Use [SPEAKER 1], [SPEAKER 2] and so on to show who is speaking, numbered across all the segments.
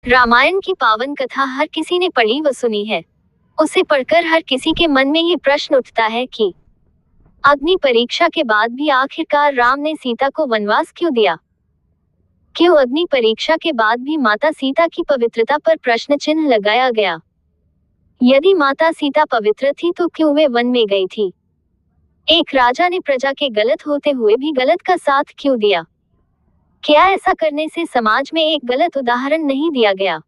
[SPEAKER 1] रामायण की पावन कथा हर किसी ने पढ़ी व सुनी है। उसे पढ़कर हर किसी के मन में ये प्रश्न उठता है कि अग्नि परीक्षा के बाद भी आखिरकार राम ने सीता को वनवास क्यों दिया? क्यों अग्नि परीक्षा के बाद भी माता सीता की पवित्रता पर प्रश्न चिन्ह लगाया गया? यदि माता सीता पवित्र थी तो क्यों वे वन में गई थी? एक राजा ने प्रजा के गलत होते हुए भी गलत का साथ क्यों दिया? क्या ऐसा करने से समाज में एक गलत उदाहरण नहीं दिया गया?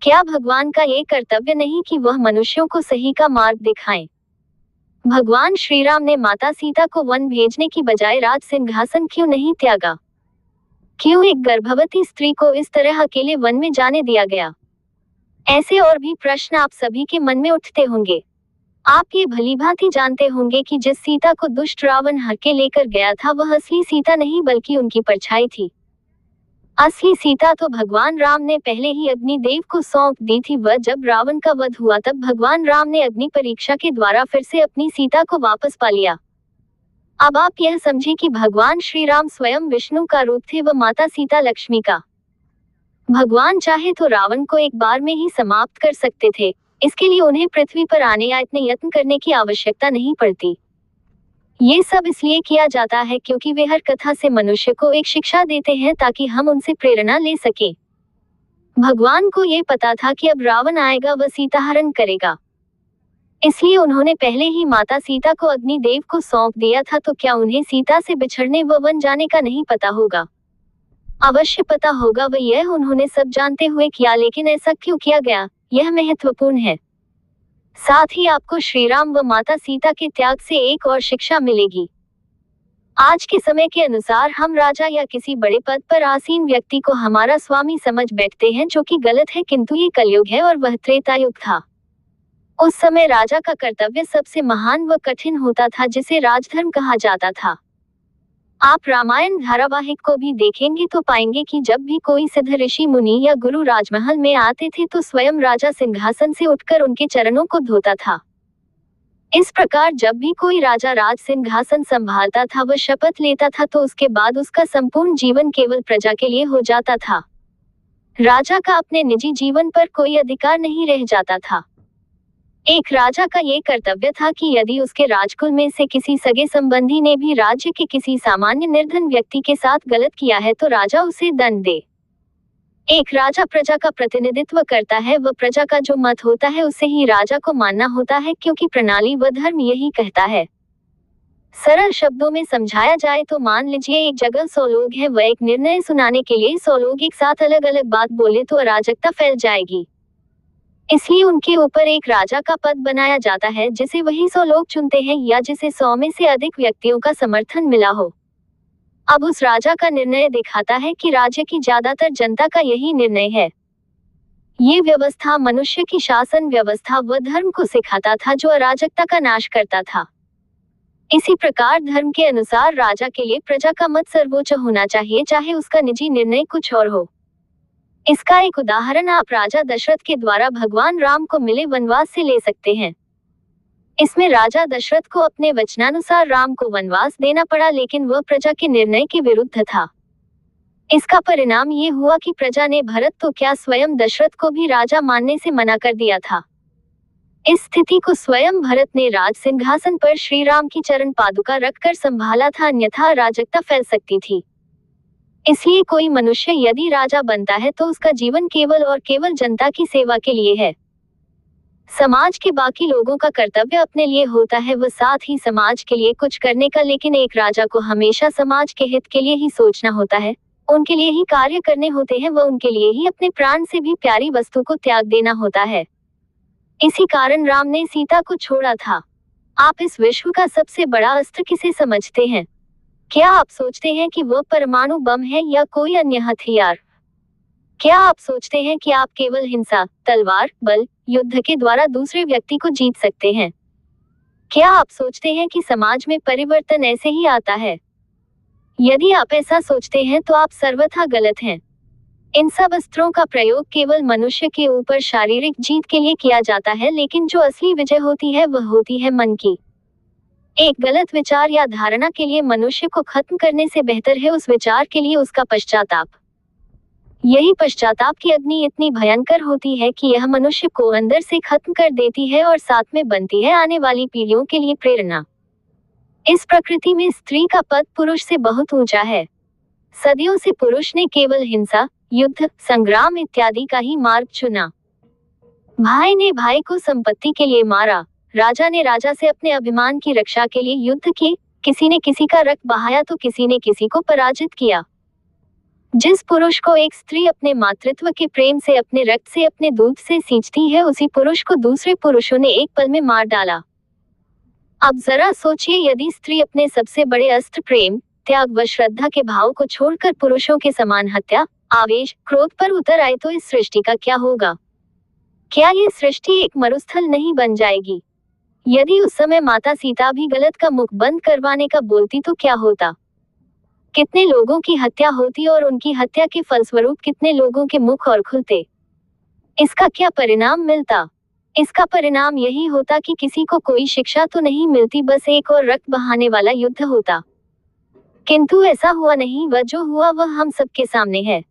[SPEAKER 1] क्या भगवान का ये कर्तव्य नहीं कि वह मनुष्यों को सही का मार्ग दिखाएं? भगवान श्री राम ने माता सीता को वन भेजने की बजाय राज सिंहासन क्यों नहीं त्यागा? क्यों एक गर्भवती स्त्री को इस तरह अकेले वन में जाने दिया गया? ऐसे और भी प्रश्न आप सभी के मन में उठते होंगे। आप ये भलीभांति जानते होंगे कि जिस सीता को दुष्ट रावण हर के लेकर गया था वह असली सीता नहीं बल्कि उनकी परछाई थी। असली सीता तो भगवान राम ने पहले ही अग्निदेव को सौंप दी थी। वह जब रावण का वध हुआ तब भगवान राम ने अग्नि परीक्षा के द्वारा फिर से अपनी सीता को वापस पा लिया। अब आप यह समझे कि भगवान श्री राम स्वयं विष्णु का रूप थे व माता सीता लक्ष्मी का। भगवान चाहे तो रावण को एक बार में ही समाप्त कर सकते थे। इसके लिए उन्हें पृथ्वी पर आने या इतने यत्न करने की आवश्यकता नहीं पड़ती। ये सब इसलिए किया जाता है क्योंकि वे हर कथा से मनुष्य को एक शिक्षा देते हैं ताकि हम उनसे प्रेरणा ले सकें। भगवान को ये पता था कि अब रावण आएगा व सीता हरण करेगा, इसलिए उन्होंने पहले ही माता सीता को अग्निदेव को सौंप दिया था। तो क्या उन्हें सीता से बिछड़ने व वन जाने का नहीं पता होगा? अवश्य पता होगा व यह उन्होंने सब जानते हुए किया। लेकिन ऐसा क्यों किया गया, यह महत्वपूर्ण है। साथ ही आपको श्री राम व माता सीता के त्याग से एक और शिक्षा मिलेगी। आज के समय के अनुसार हम राजा या किसी बड़े पद पर आसीन व्यक्ति को हमारा स्वामी समझ बैठते हैं, जो कि गलत है। किंतु ये कलयुग है और वह त्रेता युग था। उस समय राजा का कर्तव्य सबसे महान व कठिन होता था, जिसे राजधर्म कहा जाता था। आप रामायण धारावाहिक को भी देखेंगे तो पाएंगे कि जब भी कोई सिद्ध ऋषि मुनि या गुरु राजमहल में आते थे तो स्वयं राजा सिंहासन से उठकर उनके चरणों को धोता था। इस प्रकार जब भी कोई राजा राज सिंहासन संभालता था व शपथ लेता था तो उसके बाद उसका संपूर्ण जीवन केवल प्रजा के लिए हो जाता था। राजा का अपने निजी जीवन पर कोई अधिकार नहीं रह जाता था। एक राजा का ये कर्तव्य था कि यदि उसके राजकुल में से किसी सगे संबंधी ने भी राज्य के किसी सामान्य निर्धन व्यक्ति के साथ गलत किया है तो राजा उसे दंड दे। एक राजा प्रजा का प्रतिनिधित्व करता है व प्रजा का जो मत होता है उसे ही राजा को मानना होता है, क्योंकि प्रणाली व धर्म यही कहता है। सरल शब्दों में समझाया जाए तो मान लीजिए एक जगह 100 लोग हैं व एक निर्णय सुनाने के लिए 100 लोग एक साथ अलग अलग बात बोले तो अराजकता फैल जाएगी। इसलिए उनके ऊपर एक राजा का पद बनाया जाता है, जिसे वही 100 लोग चुनते हैं या जिसे 100 में से अधिक व्यक्तियों का समर्थन मिला हो। अब उस राजा का निर्णय दिखाता है कि राज्य की ज्यादातर जनता का यही निर्णय है। ये व्यवस्था मनुष्य की शासन व्यवस्था व धर्म को सिखाता था, जो अराजकता का नाश करता था। इसी प्रकार धर्म के अनुसार राजा के लिए प्रजा का मत सर्वोच्च होना चाहिए, चाहे उसका निजी निर्णय कुछ और हो। इसका एक उदाहरण आप राजा दशरथ के द्वारा भगवान राम को मिले वनवास से ले सकते हैं। इसमें राजा दशरथ को अपने वचनानुसार राम को वनवास देना पड़ा, लेकिन वह प्रजा के निर्णय के विरुद्ध था। इसका परिणाम ये हुआ कि प्रजा ने भरत तो क्या स्वयं दशरथ को भी राजा मानने से मना कर दिया था। इस स्थिति को स्वयं भरत ने राज सिंहासन पर श्री राम की चरण पादुका रखकर संभाला था, अन्यथा अराजकता फैल सकती थी। इसलिए कोई मनुष्य यदि राजा बनता है तो उसका जीवन केवल और केवल जनता की सेवा के लिए है। समाज के बाकी लोगों का कर्तव्य अपने लिए होता है व साथ ही समाज के लिए कुछ करने का, लेकिन एक राजा को हमेशा समाज के हित के लिए ही सोचना होता है, उनके लिए ही कार्य करने होते हैं व उनके लिए ही अपने प्राण से भी प्यारी वस्तु को त्याग देना होता है। इसी कारण राम ने सीता को छोड़ा था। आप इस विश्व का सबसे बड़ा अस्त्र किसे समझते हैं? क्या आप सोचते हैं कि वह परमाणु बम है या कोई अन्य हथियार? क्या आप सोचते हैं कि आप केवल हिंसा, तलवार, बल, युद्ध के द्वारा दूसरे व्यक्ति को जीत सकते हैं? क्या आप सोचते हैं कि समाज में परिवर्तन ऐसे ही आता है? यदि आप ऐसा सोचते हैं तो आप सर्वथा गलत हैं। इन सब अस्त्रों का प्रयोग केवल मनुष्य के ऊपर शारीरिक जीत के लिए किया जाता है, लेकिन जो असली विजय होती है वह होती है मन की। एक गलत विचार या धारणा के लिए मनुष्य को खत्म करने से बेहतर है उस विचार के लिए उसका पश्चाताप। यही पश्चाताप की अग्नि इतनी भयंकर होती है कि यह मनुष्य को अंदर से खत्म कर देती है और साथ में बनती है आने वाली पीढ़ियों के लिए प्रेरणा। इस प्रकृति में स्त्री का पद पुरुष से बहुत ऊंचा है। सदियों से पुरुष ने केवल हिंसा, युद्ध, संग्राम इत्यादि का ही मार्ग चुना। भाई ने भाई को संपत्ति के लिए मारा, राजा ने राजा से अपने अभिमान की रक्षा के लिए युद्ध की, किसी ने किसी का रक्त बहाया तो किसी ने किसी को पराजित किया। जिस पुरुष को एक स्त्री अपने मातृत्व के प्रेम से, अपने रक्त से, अपने दूध से सींचती है, उसी पुरुष को दूसरे पुरुषों ने एक पल में मार डाला। अब जरा सोचिए, यदि स्त्री अपने सबसे बड़े अस्त्र प्रेम, त्याग व श्रद्धा के भाव को छोड़कर पुरुषों के समान हत्या, आवेश, क्रोध पर उतर आए तो इस सृष्टि का क्या होगा? क्या ये सृष्टि एक मरुस्थल नहीं बन जाएगी? यदि उस समय माता सीता भी गलत का मुख बंद करवाने का बोलती तो क्या होता? कितने लोगों की हत्या होती और उनकी हत्या के फलस्वरूप कितने लोगों के मुख और खुलते। इसका क्या परिणाम मिलता? इसका परिणाम यही होता कि किसी को कोई शिक्षा तो नहीं मिलती, बस एक और रक्त बहाने वाला युद्ध होता। किंतु ऐसा हुआ नहीं, वह जो हुआ वह हम सबके सामने है।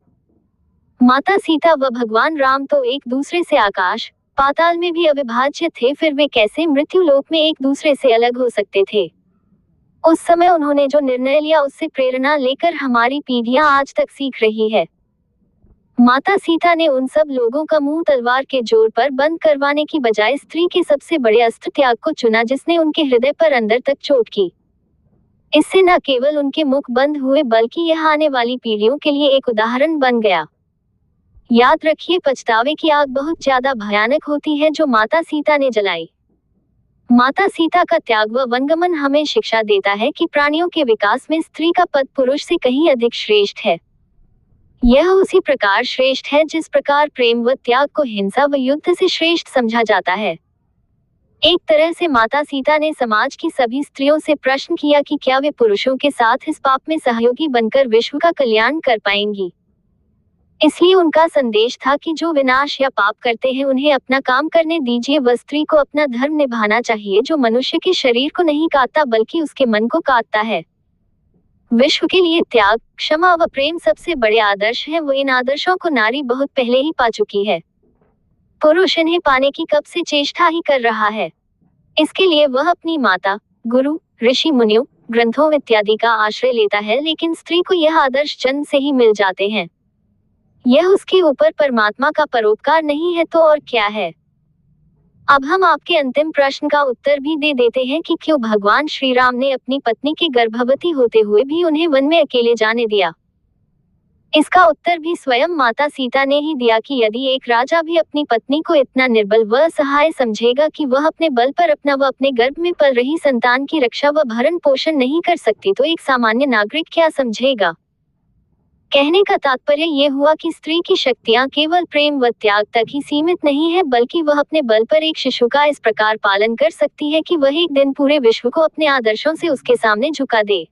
[SPEAKER 1] माता सीता व भगवान राम तो एक दूसरे से आकाश पाताल में भी अविभाज्य थे, फिर वे कैसे मृत्यु लोक में एक दूसरे से अलग हो सकते थे? उस समय उन्होंने जो निर्णय लिया उससे प्रेरणा लेकर हमारी पीढ़ियां आज तक सीख रही है। माता सीता ने उन सब लोगों का मुंह तलवार के जोर पर बंद करवाने की बजाय स्त्री के सबसे बड़े अस्त्र त्याग को चुना, जिसने उनके हृदय पर अंदर तक चोट की। इससे न केवल उनके मुख बंद हुए, बल्कि यह आने वाली पीढ़ियों के लिए एक उदाहरण बन गया। याद रखिए, पछतावे की आग बहुत ज्यादा भयानक होती है जो माता सीता ने जलाई। माता सीता का त्याग व वनगमन हमें शिक्षा देता है कि प्राणियों के विकास में स्त्री का पद पुरुष से कहीं अधिक श्रेष्ठ है। यह उसी प्रकार श्रेष्ठ है जिस प्रकार प्रेम व त्याग को हिंसा व युद्ध से श्रेष्ठ समझा जाता है। एक तरह से माता सीता ने समाज की सभी स्त्रियों से प्रश्न किया कि क्या वे पुरुषों के साथ इस पाप में सहयोगी बनकर विश्व का कल्याण कर पाएंगी। इसलिए उनका संदेश था कि जो विनाश या पाप करते हैं उन्हें अपना काम करने दीजिए, व स्त्री को अपना धर्म निभाना चाहिए जो मनुष्य के शरीर को नहीं काटता बल्कि उसके मन को काटता है। विश्व के लिए त्याग, क्षमा व प्रेम सबसे बड़े आदर्श हैं। वो इन आदर्शों को नारी बहुत पहले ही पा चुकी है। पुरुष इन्हें पाने की कब से चेष्टा ही कर रहा है। इसके लिए वह अपनी माता, गुरु, ऋषि मुनियों, ग्रंथों इत्यादि का आश्रय लेता है, लेकिन स्त्री को यह आदर्श जन्म से ही मिल जाते हैं। यह उसके ऊपर परमात्मा का परोपकार नहीं है तो और क्या है? अब हम आपके अंतिम प्रश्न का उत्तर भी दे देते हैं कि क्यों भगवान श्री राम ने अपनी पत्नी के गर्भवती होते हुए भी उन्हें वन में अकेले जाने दिया। इसका उत्तर भी स्वयं माता सीता ने ही दिया कि यदि एक राजा भी अपनी पत्नी को इतना निर्बल व असहाय समझेगा कि वह अपने बल पर अपना व अपने गर्भ में पल रही संतान की रक्षा व भरण पोषण नहीं कर सकती, तो एक सामान्य नागरिक क्या समझेगा? कहने का तात्पर्य ये हुआ कि स्त्री की शक्तियां केवल प्रेम व त्याग तक ही सीमित नहीं है, बल्कि वह अपने बल पर एक शिशु का इस प्रकार पालन कर सकती है कि वह एक दिन पूरे विश्व को अपने आदर्शों से उसके सामने झुका दे।